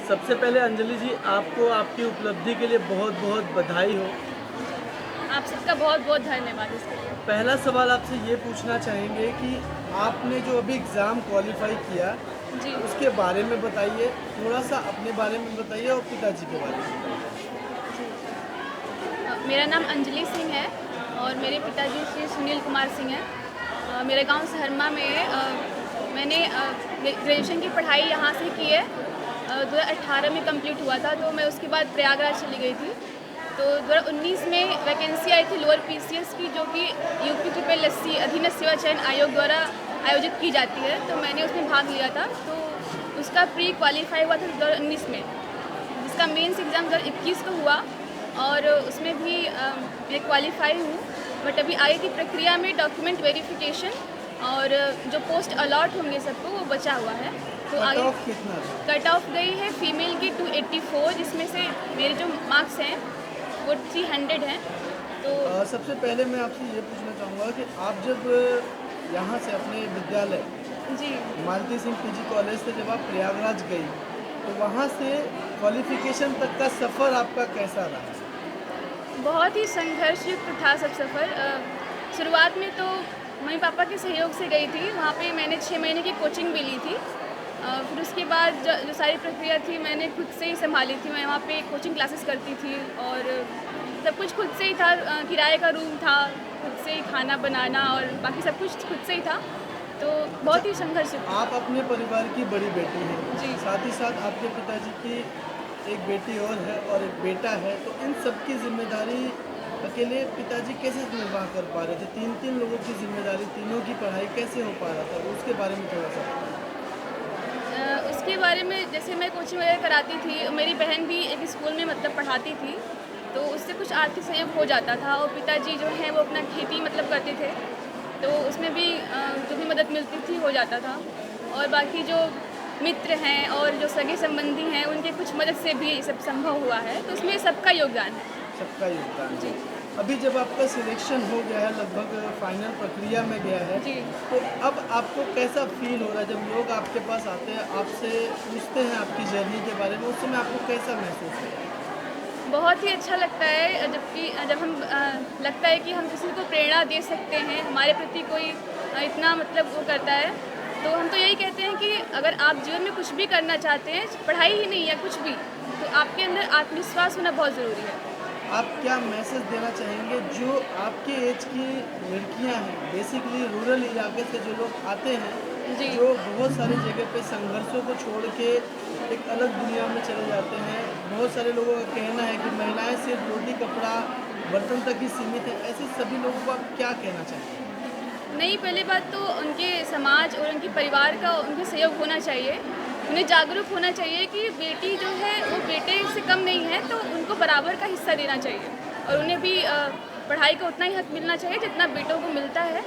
सबसे पहले अंजलि जी, आपको आपकी उपलब्धि के लिए बहुत बहुत बधाई हो। आप सबका बहुत बहुत धन्यवाद इसके लिए। पहला सवाल आपसे ये पूछना चाहेंगे कि आपने जो अभी एग्ज़ाम क्वालिफाई किया जी उसके बारे में बताइए, थोड़ा सा अपने बारे में बताइए और पिताजी के बारे में बताइए। जी मेरा नाम अंजलि सिंह है और मेरे पिताजी श्री सुनील कुमार सिंह हैं। मेरा गांव सहरमा में है। मैंने ग्रेजुएशन की पढ़ाई यहाँ से की है। 2018 में कंप्लीट हुआ था, तो मैं उसके बाद प्रयागराज चली गई थी। तो 2019 में वैकेंसी आई थी लोअर पीसीएस की, जो कि यूपी ट्रिपल एससी अधीनस्थ सेवा चयन आयोग द्वारा आयोजित की जाती है। तो मैंने उसमें भाग लिया था, तो उसका प्री क्वालिफाई हुआ था 2019 में, जिसका मेंस एग्ज़ाम 2021 को हुआ और उसमें भी मैं क्वालिफाई हूँ। बट अभी आगे की प्रक्रिया में डॉक्यूमेंट वेरिफिकेशन और जो पोस्ट अलॉट होंगे सबको वो बचा हुआ है। तो कट आगे ऑफ कितना था? कट ऑफ गई है फीमेल की 284, जिसमें से मेरे जो मार्क्स हैं वो 300 हैं। तो सबसे पहले मैं आपसे ये पूछना चाहूँगा कि आप जब यहाँ से अपने विद्यालय जी मालती सिंह पीजी कॉलेज से जब आप प्रयागराज गई तो वहाँ से क्वालिफिकेशन तक का सफ़र आपका कैसा रहा? बहुत ही संघर्षयुक्त था सब सफ़र। शुरुआत में तो मम्मी पापा के सहयोग से गई थी। वहाँ पे मैंने 6 महीने की कोचिंग भी ली थी। फिर उसके बाद जो सारी प्रक्रिया थी मैंने खुद से ही संभाली थी। मैं वहाँ पे कोचिंग क्लासेस करती थी और सब कुछ खुद से ही था। किराए का रूम था, खुद से ही खाना बनाना और बाकी सब कुछ खुद से ही था। तो बहुत ही संघर्षयुक्त था। आप अपने परिवार की बड़ी बेटी हैं, जी साथ ही साथ आपके पिताजी की एक बेटी और है और एक बेटा है, तो इन सब की जिम्मेदारी अकेले पिताजी कैसे निर्वाह कर पा रहे थे? तीन तीन लोगों की जिम्मेदारी, तीनों की पढ़ाई कैसे हो पा रहा था? उसके बारे में थोड़ा सा बताइए। उसके बारे में जैसे मैं कोचिंग वगैरह कराती थी, मेरी बहन भी एक स्कूल में मतलब पढ़ाती थी, तो उससे कुछ आर्थिक सहयोग हो जाता था। और पिताजी जो हैं वो अपना खेती मतलब करते थे, तो उसमें भी जो भी मदद मिलती थी हो जाता था। और बाकी जो मित्र हैं और जो सगे संबंधी हैं उनके कुछ मदद से भी ये सब संभव हुआ है, तो उसमें सबका योगदान है। सबका योगदान जी है। अभी जब आपका सिलेक्शन हो गया है, लगभग फाइनल प्रक्रिया में गया है, जी तो अब आपको कैसा फील हो रहा है जब लोग आपके पास आते हैं, आपसे पूछते हैं आपकी जर्नी के बारे में, उस समय आपको कैसा महसूस होता है? बहुत ही अच्छा लगता है, जबकि जब हम लगता है कि हम किसी को प्रेरणा दे सकते हैं, हमारे प्रति कोई इतना मतलब वो करता है। तो हम तो यही कहते हैं कि अगर आप जीवन में कुछ भी करना चाहते हैं, पढ़ाई ही नहीं है कुछ भी, तो आपके अंदर आत्मविश्वास होना बहुत ज़रूरी है। आप क्या मैसेज देना चाहेंगे जो आपके एज की लड़कियां हैं, बेसिकली रूरल इलाके से जो लोग आते हैं, जी जो बहुत सारी जगह पे संघर्षों को छोड़ के एक अलग दुनिया में चले जाते हैं? बहुत सारे लोगों का कहना है कि महिलाएं सिर्फ रोटी कपड़ा बर्तन तक ही सीमित है। ऐसे सभी लोगों को आप क्या कहना चाहेंगे? नहीं, पहली बात तो उनके समाज और उनके परिवार का उनके सहयोग होना चाहिए। उन्हें जागरूक होना चाहिए कि बेटी जो है वो बेटे से कम नहीं है, तो उनको बराबर का हिस्सा देना चाहिए। और उन्हें भी पढ़ाई का उतना ही हक मिलना चाहिए जितना बेटों को मिलता है।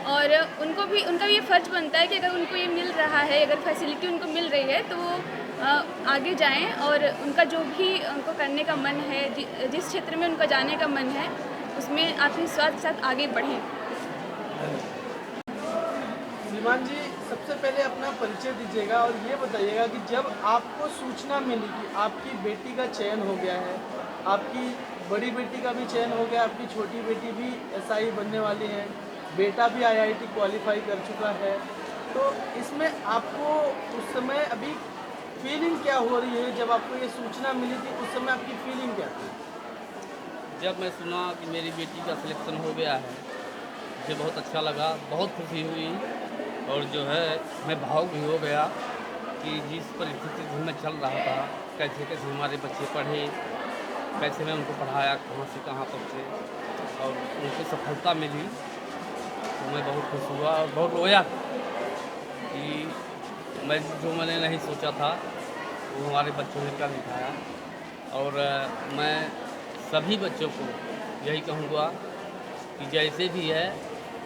और उनका भी ये फ़र्ज़ बनता है कि अगर उनको ये मिल रहा है, अगर फैसिलिटी उनको मिल रही है, तो वो आगे जाएँ और उनका जो भी उनको करने का मन है, जिस क्षेत्र में उनका जाने का मन है, उसमें आत्मविश्वास के साथ आगे बढ़ें। श्रीमान जी, सबसे पहले अपना परिचय दीजिएगा और ये बताइएगा कि जब आपको सूचना मिली कि आपकी बेटी का चयन हो गया है, आपकी बड़ी बेटी का भी चयन हो गया, आपकी छोटी बेटी भी एसआई बनने वाली है, बेटा भी आईआईटी क्वालिफाई कर चुका है, तो इसमें आपको उस समय अभी फीलिंग क्या हो रही है? जब आपको ये सूचना मिली थी उस समय आपकी फीलिंग क्या थी? जब मैं सुना कि मेरी बेटी का सिलेक्शन हो गया है, मुझे बहुत अच्छा लगा, बहुत खुशी हुई और जो है मैं भावुक भी हो गया कि जिस परिस्थिति से मैं चल रहा था, कैसे कैसे हमारे बच्चे पढ़े, कैसे मैं उनको पढ़ाया, कहाँ से कहाँ पहुँचे और उनको सफलता मिली, तो मैं बहुत खुश हुआ और बहुत रोया कि मैंने नहीं सोचा था वो हमारे बच्चों ने कर दिखाया। और मैं सभी बच्चों को यही कहूँगा कि जैसे भी है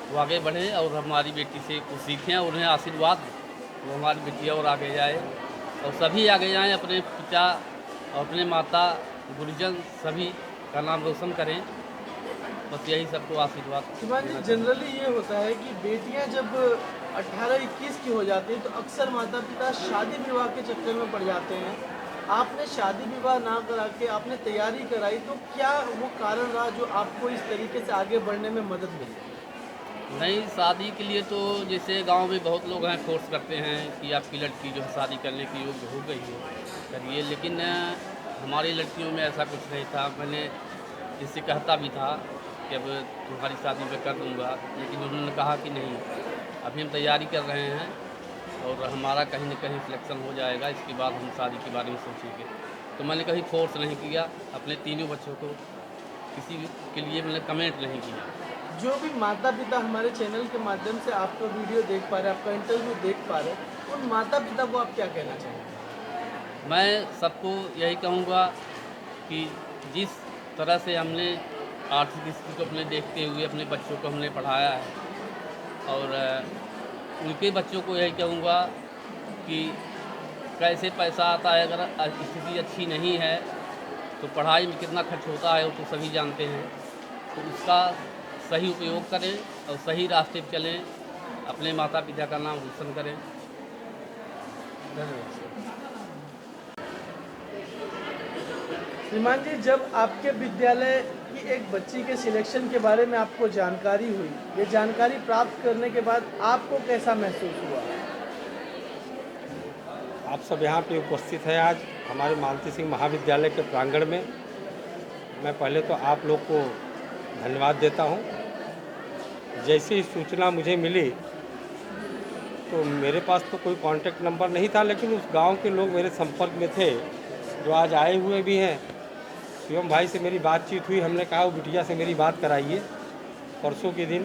वो आगे बढ़े और हमारी बेटी से कुछ सीखें और उन्हें आशीर्वाद दें, वो हमारी बेटी और आगे जाए और सभी आगे जाएं, अपने पिता और अपने माता गुरुजन सभी का नाम रोशन करें। बस यही सबको आशीर्वाद श्रीमान जी, देना चाहूँगा। जनरली ये होता है कि बेटियां जब 18-21 की हो जाती हैं तो अक्सर माता पिता शादी विवाह के चक्कर में पड़ जाते हैं आपने शादी विवाह ना करा के आपने तैयारी कराई, तो क्या वो कारण रहा जो आपको इस तरीके से आगे बढ़ने में मदद मिली? नहीं, शादी के लिए तो जैसे गांव में बहुत लोग हैं, फोर्स करते हैं कि आपकी लड़की जो है शादी करने की योग्य हो गई है, करिए। लेकिन हमारी लड़कियों में ऐसा कुछ नहीं था। मैंने जिससे कहता भी था कि अब तुम्हारी शादी मैं कर दूँगा, लेकिन उन्होंने कहा कि नहीं, अभी हम तैयारी कर रहे हैं और हमारा कहीं न कहीं सिलेक्शन हो जाएगा, इसके बाद हम शादी के बारे में सोचेंगे। तो मैंने कहीं फोर्स नहीं किया, अपने तीनों बच्चों को किसी के लिए मैंने कमेंट नहीं किया। जो भी माता पिता हमारे चैनल के माध्यम से आपका वीडियो देख पा रहे हैं, आपका इंटरव्यू देख पा रहे हैं, उन माता पिता को आप क्या कहना चाहेंगे? मैं सबको यही कहूँगा कि जिस तरह से हमने आर्थिक स्थिति को अपने देखते हुए अपने बच्चों को हमने पढ़ाया है, और उनके बच्चों को यही कहूँगा कि कैसे पैसा आता है, अगर स्थिति अच्छी नहीं है तो पढ़ाई में कितना खर्च होता है वो तो सभी जानते हैं। तो उसका सही उपयोग करें और सही रास्ते पर चलें, अपने माता पिता का नाम रोशन करें। धन्यवाद। श्रीमान जी, जब आपके विद्यालय की एक बच्ची के सिलेक्शन के बारे में आपको जानकारी हुई, ये जानकारी प्राप्त करने के बाद आपको कैसा महसूस हुआ? आप सब यहाँ पे उपस्थित हैं आज हमारे मालती सिंह महाविद्यालय के प्रांगण में। मैं पहले तो आप लोग को धन्यवाद देता हूँ। जैसे ही सूचना मुझे मिली तो मेरे पास तो कोई कांटेक्ट नंबर नहीं था, लेकिन उस गांव के लोग मेरे संपर्क में थे जो आज आए हुए भी हैं। शिवम भाई से मेरी बातचीत हुई, हमने कहा वो बिटिया से मेरी बात कराइए। परसों के दिन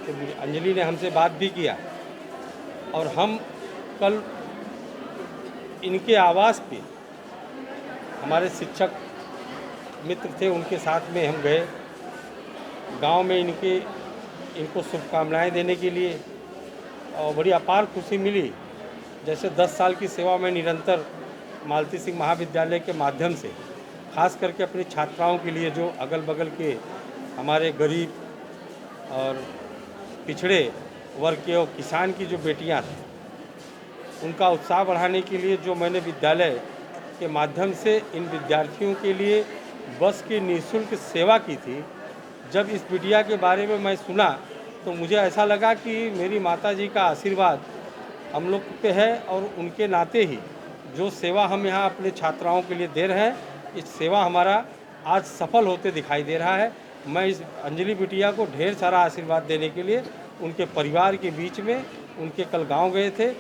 तो अंजलि ने हमसे बात भी किया और हम कल इनके आवास पे हमारे शिक्षक मित्र थे, उनके साथ में हम गए गांव में इनको शुभकामनाएं देने के लिए, और बड़ी अपार खुशी मिली। जैसे 10 साल की सेवा में निरंतर मालती सिंह महाविद्यालय के माध्यम से खास करके अपनी छात्राओं के लिए जो अगल बगल के हमारे गरीब और पिछड़े वर्ग के और किसान की जो बेटियां थीं, उनका उत्साह बढ़ाने के लिए जो मैंने विद्यालय के माध्यम से इन विद्यार्थियों के लिए बस की निःशुल्क सेवा की थी। जब इस बिटिया के बारे में मैं सुना तो मुझे ऐसा लगा कि मेरी माता जी का आशीर्वाद हम लोग पे है, और उनके नाते ही जो सेवा हम यहाँ अपने छात्राओं के लिए दे रहे हैं, इस सेवा हमारा आज सफल होते दिखाई दे रहा है। मैं इस अंजलि बिटिया को ढेर सारा आशीर्वाद देने के लिए उनके परिवार के बीच में उनके कल गांव गए थे।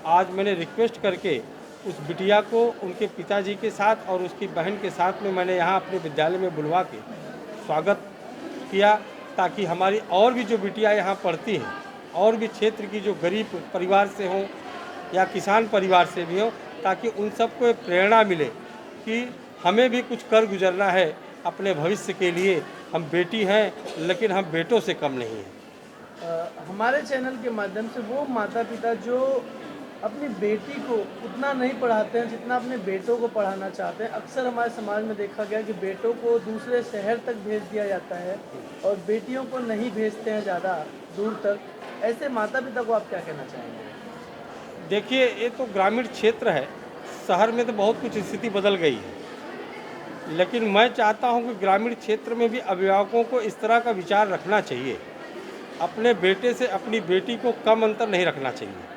आज मैंने रिक्वेस्ट करके उस बिटिया को उनके पिताजी के साथ और उसकी बहन के साथ में मैंने यहाँ अपने विद्यालय में बुलवा के स्वागत किया, ताकि हमारी और भी जो बिटिया यहाँ पढ़ती हैं, और भी क्षेत्र की जो गरीब परिवार से हों या किसान परिवार से भी हों, ताकि उन सबको एक प्रेरणा मिले कि हमें भी कुछ कर गुजरना है अपने भविष्य के लिए। हम बेटी हैं लेकिन हम बेटों से कम नहीं हैं। हमारे चैनल के माध्यम से वो माता पिता जो अपनी बेटी को उतना नहीं पढ़ाते हैं जितना अपने बेटों को पढ़ाना चाहते हैं, अक्सर हमारे समाज में देखा गया कि बेटों को दूसरे शहर तक भेज दिया जाता है और बेटियों को नहीं भेजते हैं ज़्यादा दूर तक, ऐसे माता पिता को आप क्या कहना चाहेंगे? देखिए, ये तो ग्रामीण क्षेत्र है, शहर में तो बहुत कुछ स्थिति बदल गई है, लेकिन मैं चाहता हूं कि ग्रामीण क्षेत्र में भी अभिभावकों को इस तरह का विचार रखना चाहिए। अपने बेटे से अपनी बेटी को कम अंतर नहीं रखना चाहिए।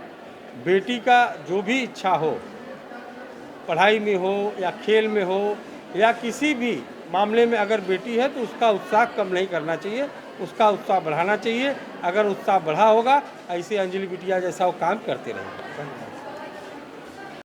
बेटी का जो भी इच्छा हो, पढ़ाई में हो या खेल में हो या किसी भी मामले में, अगर बेटी है तो उसका उत्साह कम नहीं करना चाहिए, उसका उत्साह बढ़ाना चाहिए। अगर उत्साह बढ़ा होगा, ऐसे अंजलि बिटिया जैसा वो काम करते रहेंगे।